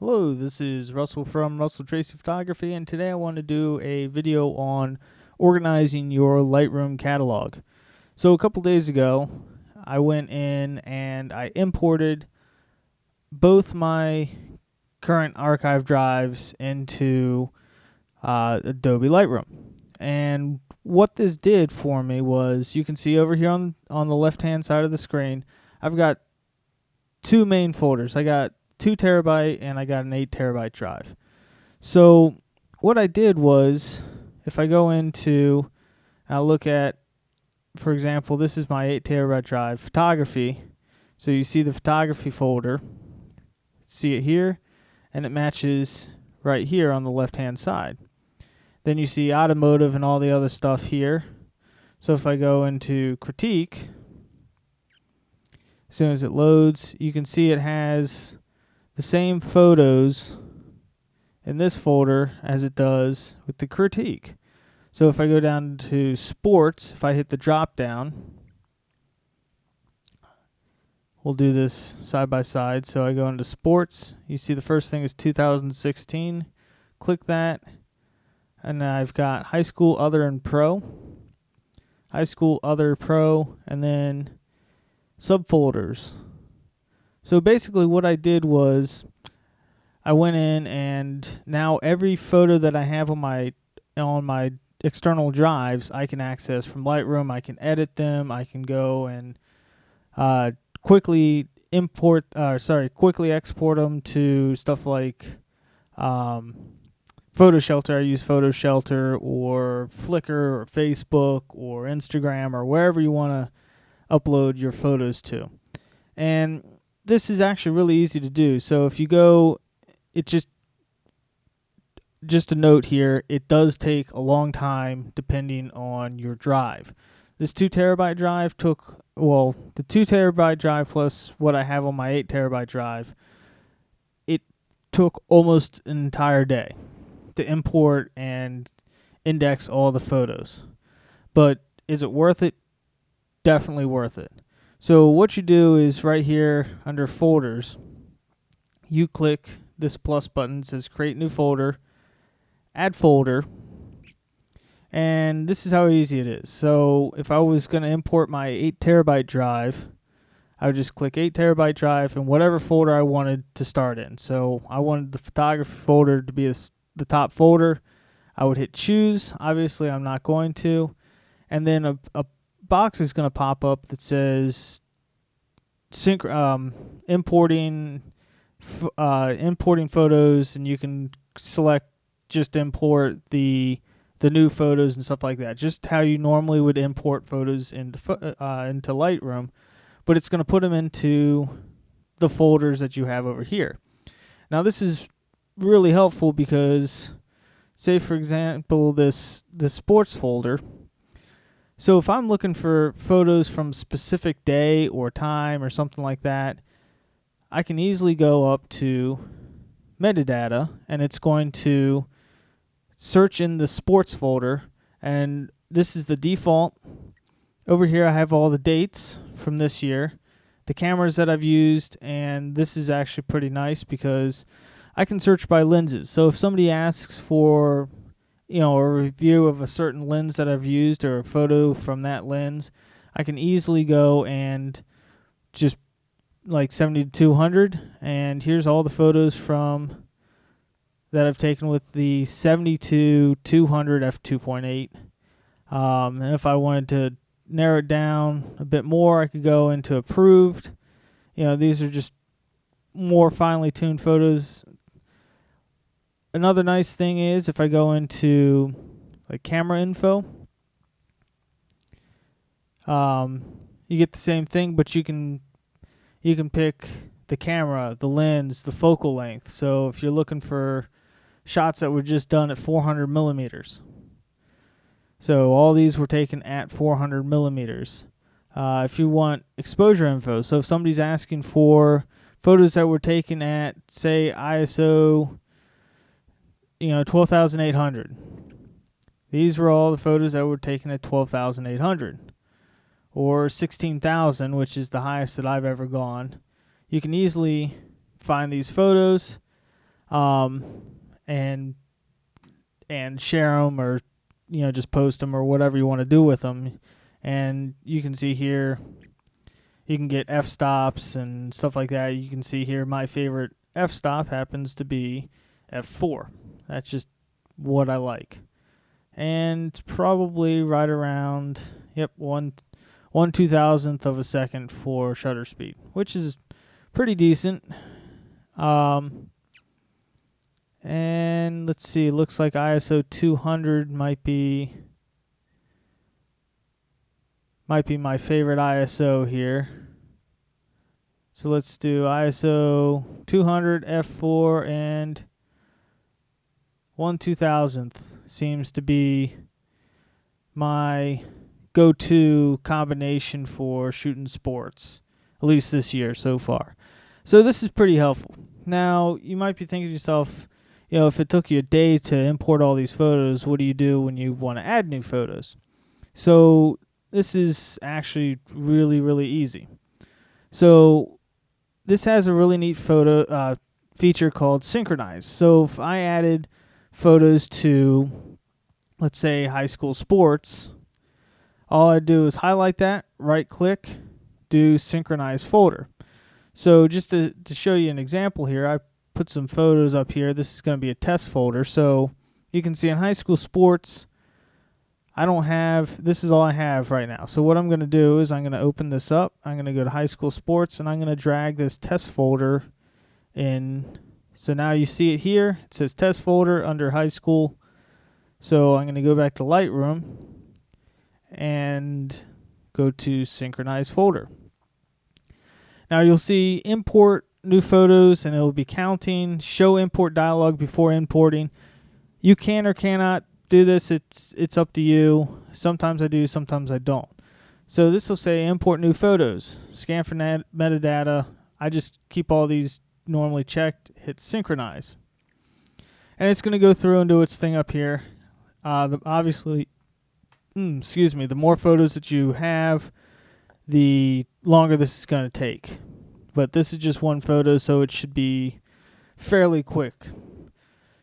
Hello, this is Russell from Russell Tracy Photography, and today I want to do a video on organizing your Lightroom catalog. So a couple days ago, I went in and I imported both my current archive drives into Adobe Lightroom. And what this did for me was, you can see over here on the left-hand side of the screen, I've got two main folders. I got 2 terabyte and I got an 8 terabyte drive. So what I did was, if I go into, I'll look at, for example, this is my 8 terabyte drive, photography. So you see the photography folder, see it here, and it matches right here on the left hand side. Then you see automotive and all the other stuff here. So if I go into critique, as soon as it loads, you can see it has the same photos in this folder as it does with the critique. So if I go down to sports, if I hit the drop down, we'll do this side by side. So I go into sports, you see the first thing is 2016, click that, and I've got high school, other, and pro. High school, other, pro, and then subfolders. So basically what I did was, I went in and now every photo that I have on my external drives, I can access from Lightroom. I can edit them. I can go and quickly export them to stuff like Photo Shelter. I use Photo Shelter or Flickr or Facebook or Instagram or wherever you want to upload your photos to. And this is actually really easy to do. So if you go, it just a note here, it does take a long time depending on your drive. This 2 terabyte drive took, well, the 2 terabyte drive plus what I have on my 8 terabyte drive, it took almost an entire day to import and index all the photos. But is it worth it? Definitely worth it. So what you do is right here under folders, you click this plus button, it says create new folder, add folder, and this is how easy it is. So if I was going to import my 8 terabyte drive, I would just click 8 terabyte drive and whatever folder I wanted to start in. So I wanted the photography folder to be the top folder. I would hit choose. Obviously I'm not going to. And then a box is going to pop up that says importing photos, and you can select just import the new photos and stuff like that, just how you normally would import photos into Lightroom, but it's going to put them into the folders that you have over here. Now this is really helpful because, say for example, this sports folder. So if I'm looking for photos from specific day or time or something like that, I can easily go up to metadata, and it's going to search in the sports folder, and this is the default. Over here I have all the dates from this year, the cameras that I've used, and this is actually pretty nice because I can search by lenses. So if somebody asks for a review of a certain lens that I've used or a photo from that lens, I can easily go and just like 70-200, and here's all the photos from that I've taken with the 70-200 f2.8. And if I wanted to narrow it down a bit more, I could go into approved. These are just more finely tuned photos. Another nice thing is if I go into like camera info, you get the same thing, but you can pick the camera, the lens, the focal length. So if you're looking for shots that were just done at 400 millimeters, so all these were taken at 400 millimeters. If you want exposure info, so if somebody's asking for photos that were taken at, say, ISO 12,800. These were all the photos that were taken at 12,800 or 16,000, which is the highest that I've ever gone. You can easily find these photos. um, and share them, or just post them, or whatever you want to do with them. And you can see here, you can get f-stops and stuff like that. You can see here my favorite f-stop happens to be f4. That's just what I like. And probably right around, yep, 1/2000th of a second for shutter speed, which is pretty decent. And let's see, looks like ISO 200 might be my favorite ISO here. So let's do ISO 200 f4, and 1/2000th seems to be my go-to combination for shooting sports, at least this year so far. So this is pretty helpful. Now, you might be thinking to yourself, if it took you a day to import all these photos, what do you do when you want to add new photos? So this is actually really, really easy. So this has a really neat photo feature called Synchronize. So if I added photos to, let's say, high school sports, all I do is highlight that, right-click, do Synchronize folder. So just to show you an example here, I put some photos up here. This is going to be a test folder. So you can see in high school sports, this is all I have right now. So what I'm going to do is I'm going to open this up. I'm going to go to high school sports, and I'm going to drag this test folder in. So now you see it here. It says test folder under high school. So I'm going to go back to Lightroom and go to Synchronize folder. Now you'll see import new photos, and it will be counting. Show import dialog before importing. You can or cannot do this. It's up to you. Sometimes I do, sometimes I don't. So this will say import new photos. Scan for metadata. I just keep all these normally checked. Hit Synchronize. And it's going to go through and do its thing up here. Obviously, the more photos that you have, the longer this is going to take. But this is just one photo, so it should be fairly quick.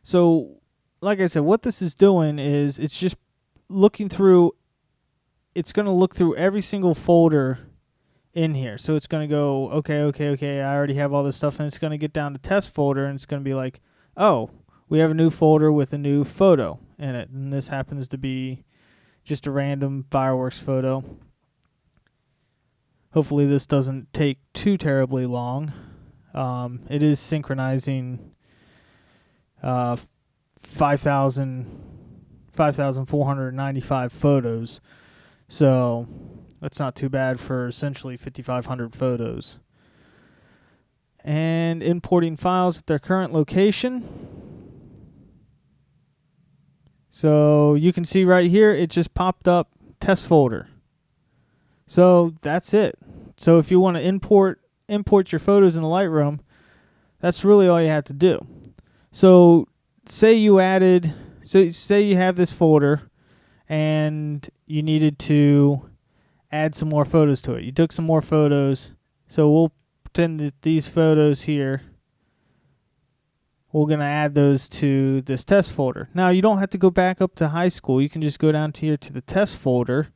So, like I said, what this is doing is it's just looking through. It's going to look through every single folder in here. So it's going to go, okay, I already have all this stuff, and it's going to get down to test folder, and it's going to be like, oh, we have a new folder with a new photo in it. And this happens to be just a random fireworks photo. Hopefully this doesn't take too terribly long. It is synchronizing 5,495 photos. So that's not too bad for essentially 5,500 photos. And importing files at their current location. So you can see right here, it just popped up test folder. So that's it. So if you want to import your photos in the Lightroom, that's really all you have to do. So say you have this folder and you needed to add some more photos to it. You took some more photos. So we'll pretend that these photos here, we're going to add those to this test folder. Now you don't have to go back up to high school. You can just go down here to the test folder,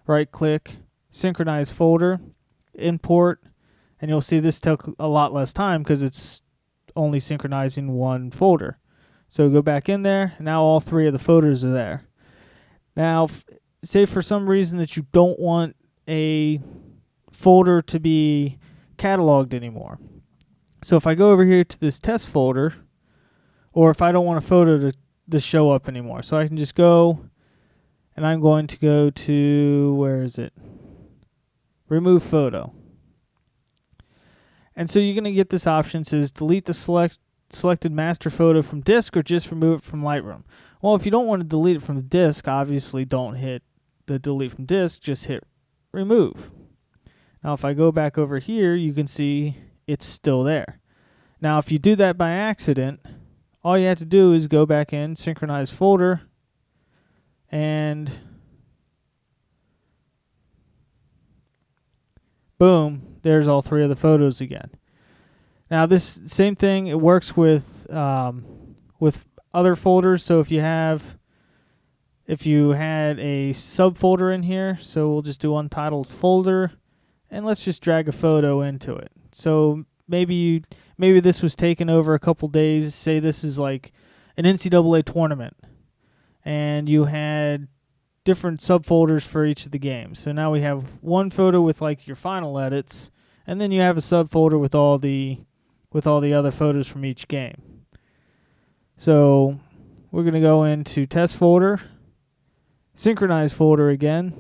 right click, Synchronize folder, import, and you'll see this took a lot less time because it's only synchronizing one folder. So go back in there, and now all three of the photos are there. Now, say for some reason that you don't want a folder to be cataloged anymore. So if I go over here to this test folder, or if I don't want a photo to show up anymore, so I can just go, and I'm going to go to, where is it? Remove photo. And so you're going to get this option. It says delete the selected master photo from disk, or just remove it from Lightroom. Well, if you don't want to delete it from the disk, obviously don't hit the delete from disk, just hit remove. Now if I go back over here, you can see it's still there. Now if you do that by accident, all you have to do is go back in, Synchronize folder, and boom, there's all three of the photos again. Now this same thing, it works with other folders. So if you had a subfolder in here, so we'll just do untitled folder, and let's just drag a photo into it. So maybe this was taken over a couple days. Say this is like an NCAA tournament, and you had different subfolders for each of the games. So now we have one photo with like your final edits, and then you have a subfolder with all the other photos from each game. So we're going to go into test folder, synchronize folder again.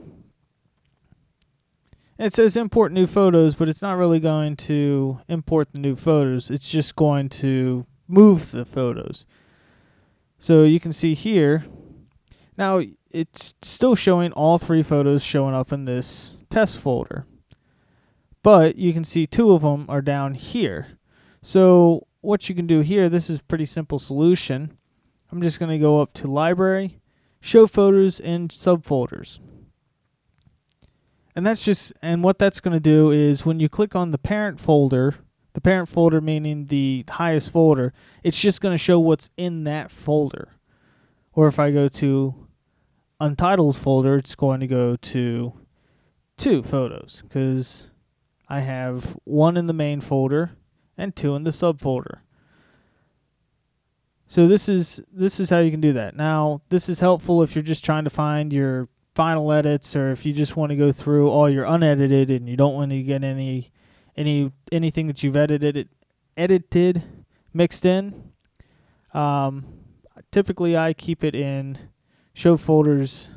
And it says import new photos, but it's not really going to import the new photos. It's just going to move the photos. So you can see here, now it's still showing all 3 photos showing up in this test folder. But you can see 2 of them are down here. So what you can do here, this is a pretty simple solution. I'm just going to go up to Library, Show Photos in Subfolders. And what that's going to do is when you click on the parent folder meaning the highest folder, it's just going to show what's in that folder. Or if I go to Untitled folder, it's going to go to 2 photos because I have 1 in the main folder and 2 in the subfolder. So this is how you can do that. Now, this is helpful if you're just trying to find your final edits, or if you just want to go through all your unedited and you don't want to get anything that you've edited mixed in. Typically, I keep it in show photos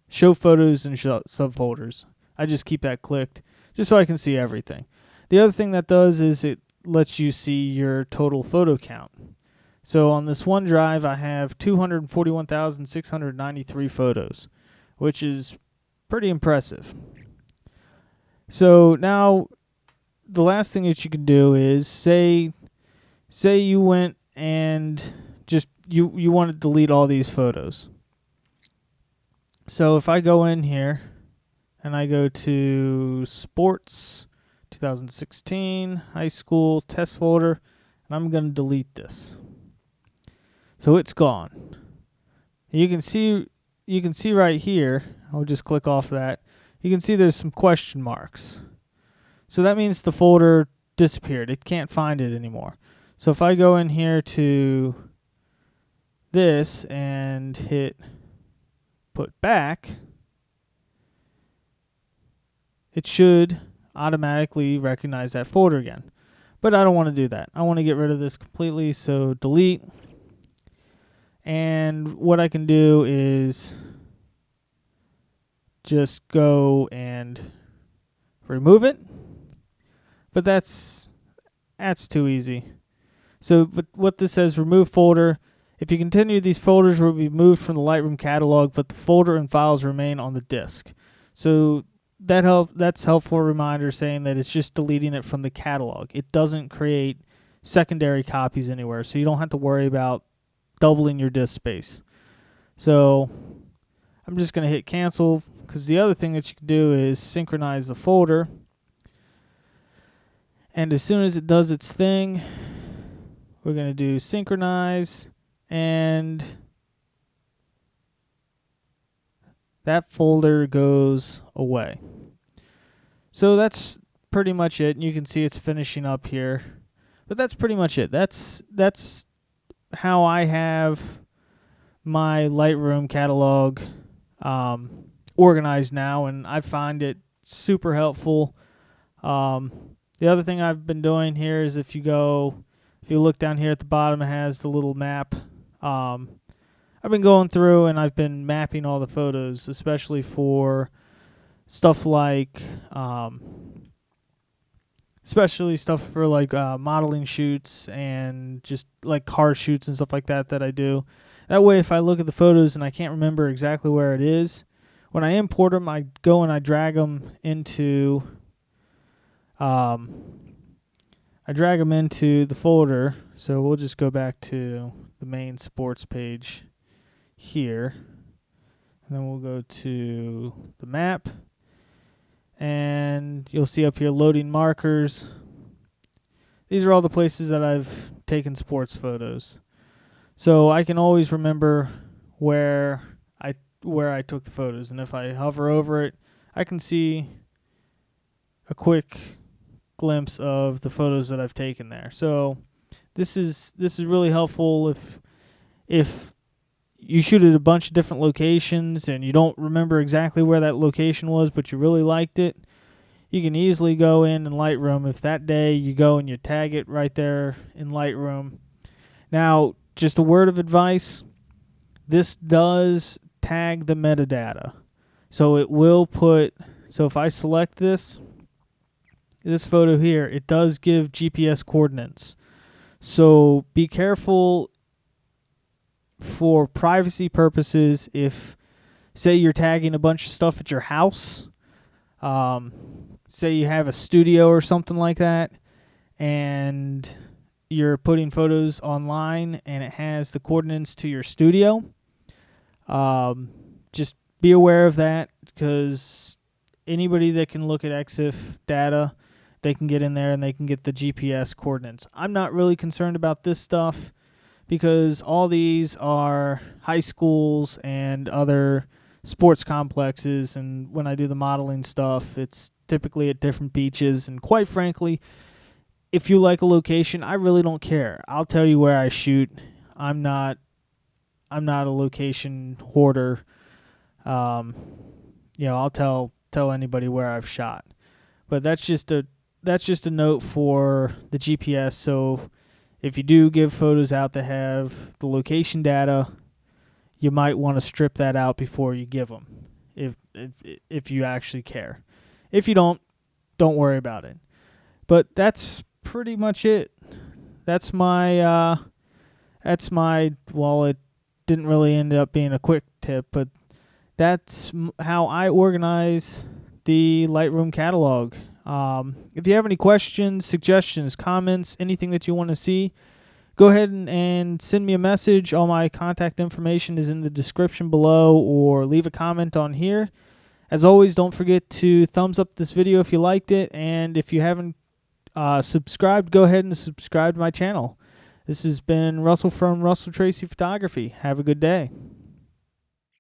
and subfolders. I just keep that clicked just so I can see everything. The other thing that does is it lets you see your total photo count. So on this OneDrive, I have 241,693 photos, which is pretty impressive. So now the last thing that you can do is say you went and just you want to delete all these photos. So if I go in here and I go to Sports 2016 High School Test Folder, and I'm going to delete this. So it's gone. You can see right here, I'll just click off that. You can see there's some question marks. So that means the folder disappeared. It can't find it anymore. So if I go in here to this and hit put back, it should automatically recognize that folder again. But I don't want to do that. I want to get rid of this completely, so delete. And what I can do is just go and remove it. But that's too easy. So but what this says, remove folder. If you continue, these folders will be moved from the Lightroom catalog, but the folder and files remain on the disk. So that's helpful reminder saying that it's just deleting it from the catalog. It doesn't create secondary copies anywhere, so you don't have to worry about doubling your disk space. So I'm just going to hit cancel, because the other thing that you can do is synchronize the folder. And as soon as it does its thing, we're going to do synchronize, and that folder goes away. So that's pretty much it. And you can see it's finishing up here. But that's pretty much it. That's how I have my Lightroom catalog organized now, and I find it super helpful. The other thing I've been doing here is if you look down here at the bottom, it has the little map. I've been going through and I've been mapping all the photos, especially for stuff like modeling shoots and just like car shoots and stuff like that I do. That way, if I look at the photos and I can't remember exactly where it is, when I import them, I go and I drag them into the folder. So we'll just go back to the main sports page here, and then we'll go to the map, and you'll see up here loading markers. These are all the places that I've taken sports photos. So I can always remember where I took the photos, and if I hover over it, I can see a quick glimpse of the photos that I've taken there. So this is really helpful if you shoot at a bunch of different locations and you don't remember exactly where that location was, but you really liked it. You can easily go in Lightroom. If that day you go and you tag it right there in Lightroom. Now, just a word of advice, this does tag the metadata. So it will put, so if I select this photo here, it does give GPS coordinates. So be careful for privacy purposes. If, say, you're tagging a bunch of stuff at your house, say you have a studio or something like that, and you're putting photos online and it has the coordinates to your studio, just be aware of that, because anybody that can look at EXIF data, they can get in there and they can get the GPS coordinates. I'm not really concerned about this stuff because all these are high schools and other sports complexes, and when I do the modeling stuff, it's typically at different beaches. And quite frankly, if you like a location, I really don't care. I'll tell you where I shoot. I'm not a location hoarder. I'll tell anybody where I've shot. But that's just a note for the GPS. So if you do give photos out that have the location data, you might want to strip that out before you give them, if you actually care. If you don't worry about it. But that's pretty much it. That's my well, it didn't really end up being a quick tip, but that's how I organize the Lightroom catalog. If you have any questions, suggestions, comments, anything that you want to see, go ahead and send me a message. All my contact information is in the description below, or leave a comment on here. As always, don't forget to thumbs up this video if you liked it, and if you haven't subscribed, go ahead and subscribe to my channel. This has been Russell from Russell Tracy Photography. Have a good day.